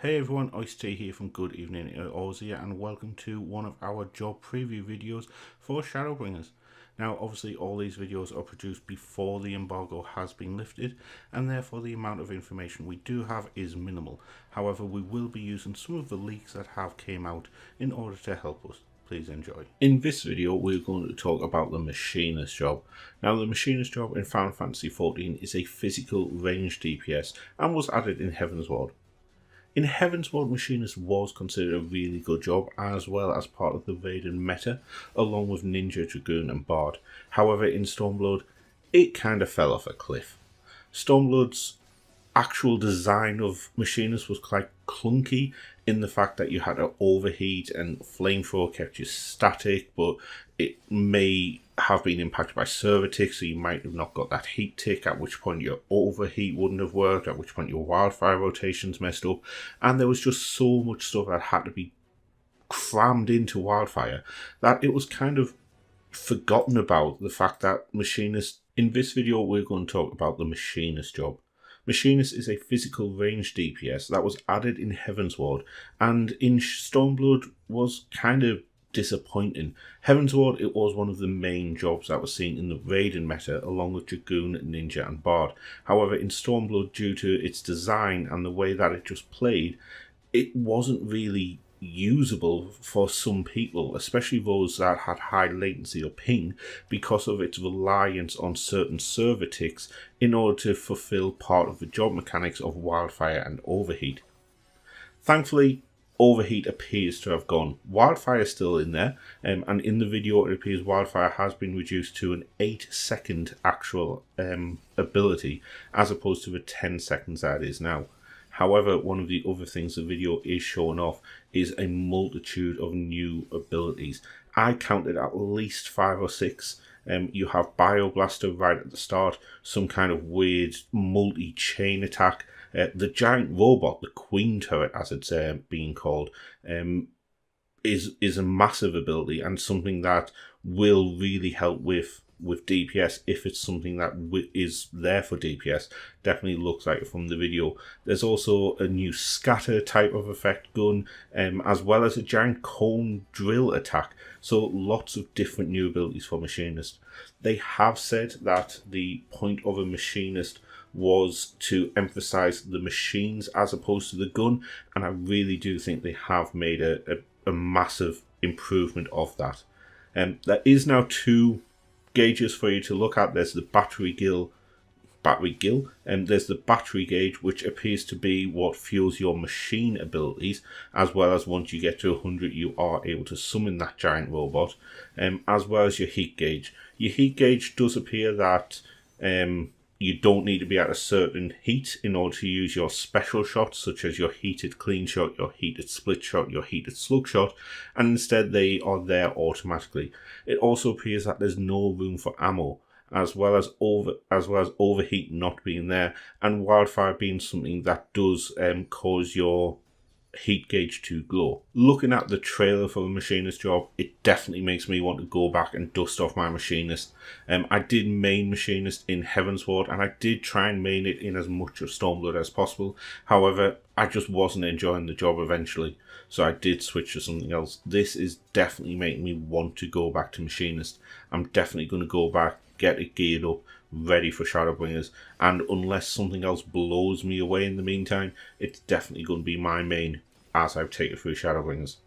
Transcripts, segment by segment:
Hey everyone, Ice Tea here from Good Evening Aussie, and welcome to one of our job preview videos for Shadowbringers. Now obviously all these videos are produced before the embargo has been lifted, and therefore the amount of information we do have is minimal. However, we will be using some of the leaks that have came out in order to help us. Please enjoy. In this video we're going to talk about the Machinist job. Now the Machinist job in Final Fantasy XIV is a physical ranged DPS and was added in Heavensward. In Heavensward, Machinist was considered a really good job, as well as part of the Raiden meta, along with Ninja, Dragoon and Bard. However, in Stormblood, it kind of fell off a cliff. Stormblood's actual design of Machinist was quite clunky in the fact that you had to overheat, and Flamethrower kept you static, but it may have been impacted by server ticks, so you might have not got that heat tick, at which point your overheat wouldn't have worked, at which point your wildfire rotations messed up, and there was just so much stuff that had to be crammed into wildfire that it was kind of forgotten about the fact that Machinist. In this video we're going to talk about the Machinist job. Machinist is a physical range DPS that was added in Heavensward, and in Stormblood was kind of disappointing. Heavensward, it was one of the main jobs that was seen in the Raiden meta, along with Dragoon, Ninja and Bard. However, in Stormblood, due to its design and the way that it just played, it wasn't really usable for some people, especially those that had high latency or ping, because of its reliance on certain server ticks in order to fulfill part of the job mechanics of wildfire and overheat. Thankfully, overheat appears to have gone. Wildfire is still in there, and in the video it appears wildfire has been reduced to an 8-second actual ability, as opposed to the 10 seconds that it is now. However, one of the other things the video is showing off is a multitude of new abilities. I counted at least 5 or 6. You have Bioblaster right at the start, some kind of weird multi-chain attack. The giant robot, the Queen Turret as it's being called, is a massive ability and something that will really help with DPS if it's something that is there for DPS. Definitely looks like it from the video. There's also a new scatter type of effect gun, as well as a giant cone drill attack. So lots of different new abilities for Machinist. They have said that the point of a Machinist was to emphasize the machines as opposed to the gun, and I really do think they have made a massive improvement of that. There is now 2 gauges for you to look at. There's the battery gill, and there's the battery gauge, which appears to be what fuels your machine abilities, as well as once you get to 100 you are able to summon that giant robot, as well as your heat gauge. Your heat gauge does appear that you don't need to be at a certain heat in order to use your special shots, such as your heated clean shot, your heated split shot, your heated slug shot, and instead they are there automatically. It also appears that there's no room for ammo, as well as overheat not being there, and wildfire being something that does cause your heat gauge to glow. Looking at the trailer for the Machinist job, it definitely makes me want to go back and dust off my Machinist. I did main Machinist in Heavensward, and I did try and main it in as much of Stormblood as possible. However, I just wasn't enjoying the job eventually, so I did switch to something else. This is definitely making me want to go back to Machinist. I'm definitely going to go back, get it geared up, ready for Shadowbringers, and unless something else blows me away in the meantime, it's definitely going to be my main as I take it through Shadowbringers.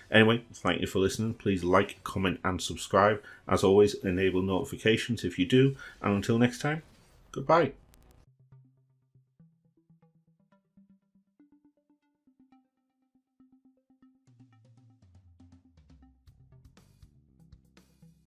Anyway, thank you for listening. Please like, comment and subscribe. As always, enable notifications if you do, and until next time, goodbye.